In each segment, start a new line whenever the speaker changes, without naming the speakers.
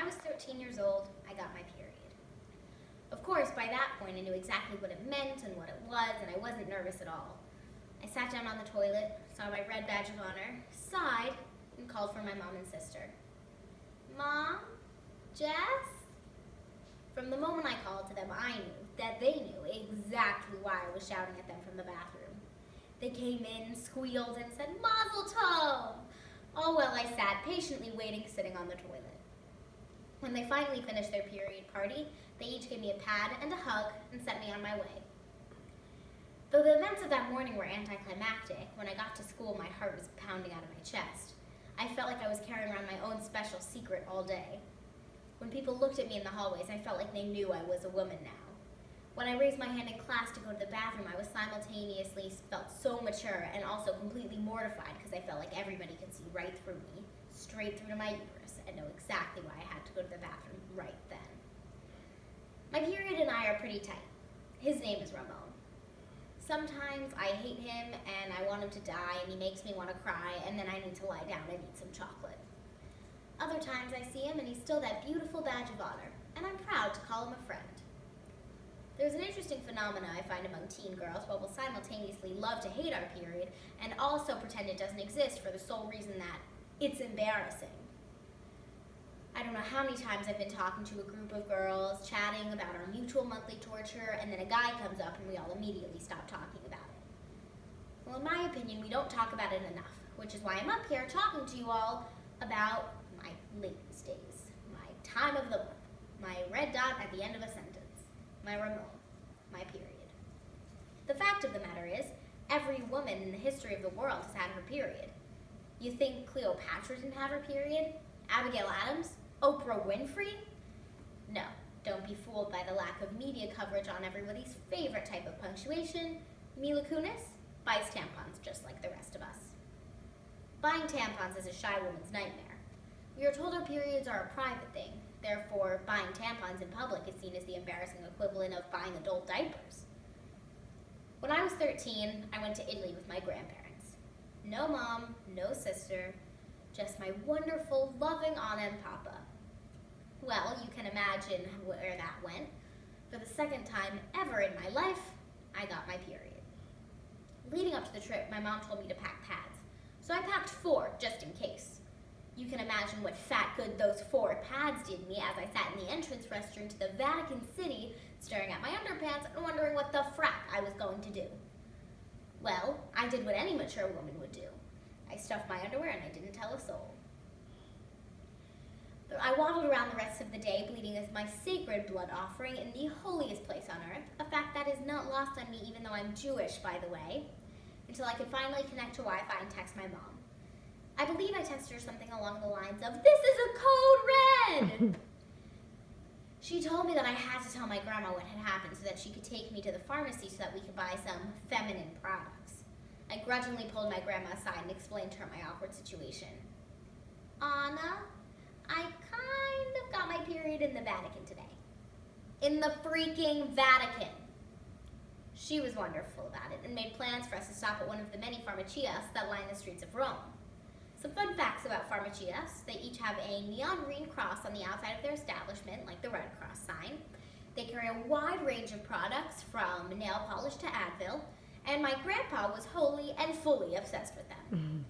I was 13 years old, I got my period. Of course, by that point, I knew exactly what it meant and what it was, and I wasn't nervous at all. I sat down on the toilet, saw my red badge of honor, sighed, and called for my mom and sister. Mom? Jess? From the moment I called to them, I knew that they knew exactly why I was shouting at them from the bathroom. They came in, squealed, and said, Mazel tov! All while I sat patiently waiting, sitting on the toilet. When they finally finished their period party, they each gave me a pad and a hug and sent me on my way. Though the events of that morning were anticlimactic, when I got to school, my heart was pounding out of my chest. I felt like I was carrying around my own special secret all day. When people looked at me in the hallways, I felt like they knew I was a woman now. When I raised my hand in class to go to the bathroom, I was simultaneously felt so mature and also completely mortified because I felt like everybody could see right through me, straight through to my uterus, and know exactly why I had to go to the bathroom right then. My period and I are pretty tight. His name is Ramon. Sometimes I hate him and I want him to die and he makes me want to cry and then I need to lie down and eat some chocolate. Other times I see him and he's still that beautiful badge of honor, and I'm proud to call him a friend. There's an interesting phenomena I find among teen girls who will simultaneously love to hate our period and also pretend it doesn't exist for the sole reason that it's embarrassing. I don't know how many times I've been talking to a group of girls, chatting about our mutual monthly torture, and then a guy comes up and we all immediately stop talking about it. Well, in my opinion, we don't talk about it enough, which is why I'm up here talking to you all about my ladies' days, my time of the month, my red dot at the end of a sentence, my Ramon, my period. The fact of the matter is, every woman in the history of the world has had her period. You think Cleopatra didn't have her period? Abigail Adams? Oprah Winfrey? No, don't be fooled by the lack of media coverage on everybody's favorite type of punctuation. Mila Kunis buys tampons just like the rest of us. Buying tampons is a shy woman's nightmare. We are told our periods are a private thing. Therefore, buying tampons in public is seen as the embarrassing equivalent of buying adult diapers. When I was 13, I went to Italy with my grandparents. No mom, no sister, just my wonderful, loving Anna and Papa. Well, you can imagine where that went. For the second time ever in my life, I got my period. Leading up to the trip, my mom told me to pack pads. So I packed 4, just in case. You can imagine what fat good those 4 pads did me as I sat in the entrance restroom to the Vatican City, staring at my underpants and wondering what the frack I was going to do. Well, I did what any mature woman would do. I stuffed my underwear and I didn't tell a soul. I waddled around the rest of the day, bleeding as my sacred blood offering in the holiest place on earth, a fact that is not lost on me even though I'm Jewish, by the way, until I could finally connect to Wi-Fi and text my mom. I believe I texted her something along the lines of, "This is a code red!" She told me that I had to tell my grandma what had happened so that she could take me to the pharmacy so that we could buy some feminine products. I grudgingly pulled my grandma aside and explained to her my awkward situation. Anna, I kind of got my period in the Vatican today. In the freaking Vatican. She was wonderful about it and made plans for us to stop at one of the many farmacias that line the streets of Rome. Some fun facts about farmacias: they each have a neon green cross on the outside of their establishment, like the Red Cross sign. They carry a wide range of products from nail polish to Advil, and my grandpa was wholly and fully obsessed with them.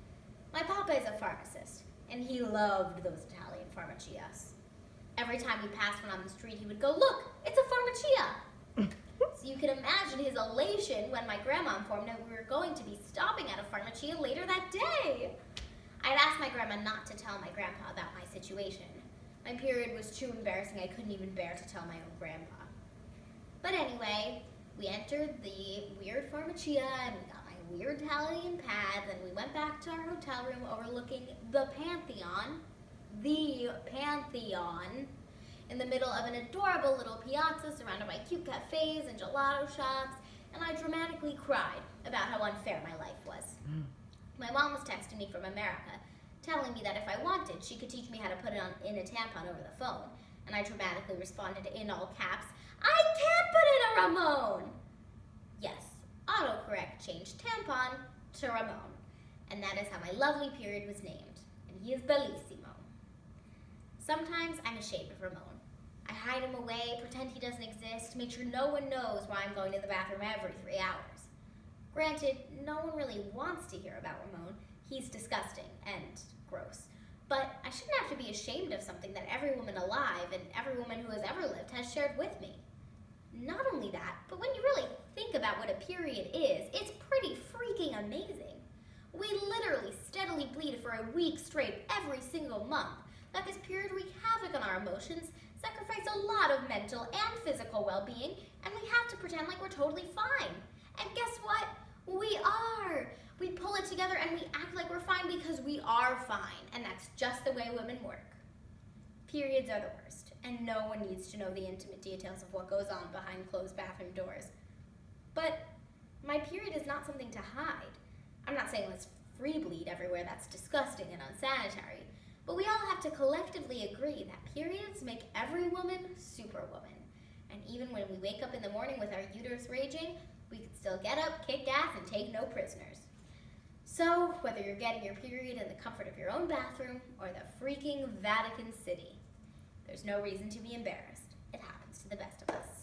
My papa is a pharmacist, and he loved those Italian farmacias. Every time we passed one on the street, he would go, "Look, it's a farmacia!" So you can imagine his elation when my grandma informed him we were going to be stopping at a farmacia later that day. I'd asked my grandma not to tell my grandpa about my situation. My period was too embarrassing, I couldn't even bear to tell my own grandpa. But anyway, we entered the weird farmacia and we got my weird Italian pads and we went back to our hotel room overlooking the Pantheon, in the middle of an adorable little piazza surrounded by cute cafes and gelato shops, and I dramatically cried about how unfair my life was. My mom was texting me from America, telling me that if I wanted, she could teach me how to put in a tampon over the phone, and I dramatically responded in all caps, "I can't put in a Ramon!" Yes, autocorrect changed tampon to Ramon, and that is how my lovely period was named, and he is bellissimo. Sometimes I'm ashamed of Ramon. I hide him away, pretend he doesn't exist, make sure no one knows why I'm going to the bathroom every 3 hours. Granted, no one really wants to hear about Ramon. He's disgusting and gross. But I shouldn't have to be ashamed of something that every woman alive and every woman who has ever lived has shared with me. Not only that, but when you really think about what a period is, it's pretty freaking amazing. We literally steadily bleed for a week straight every single month. Let this period wreak havoc on our emotions, sacrifice a lot of mental and physical well-being, and we have to pretend like we're totally fine. And guess what? We are. We pull it together and we act like we're fine because we are fine, and that's just the way women work. Periods are the worst, and no one needs to know the intimate details of what goes on behind closed bathroom doors. But my period is not something to hide. I'm not saying let's free bleed everywhere, that's disgusting and unsanitary, but we all have to collectively agree that periods make every woman superwoman. And even when we wake up in the morning with our uterus raging, we can still get up, kick ass, and take no prisoners. So, whether you're getting your period in the comfort of your own bathroom or the freaking Vatican City, there's no reason to be embarrassed. It happens to the best of us.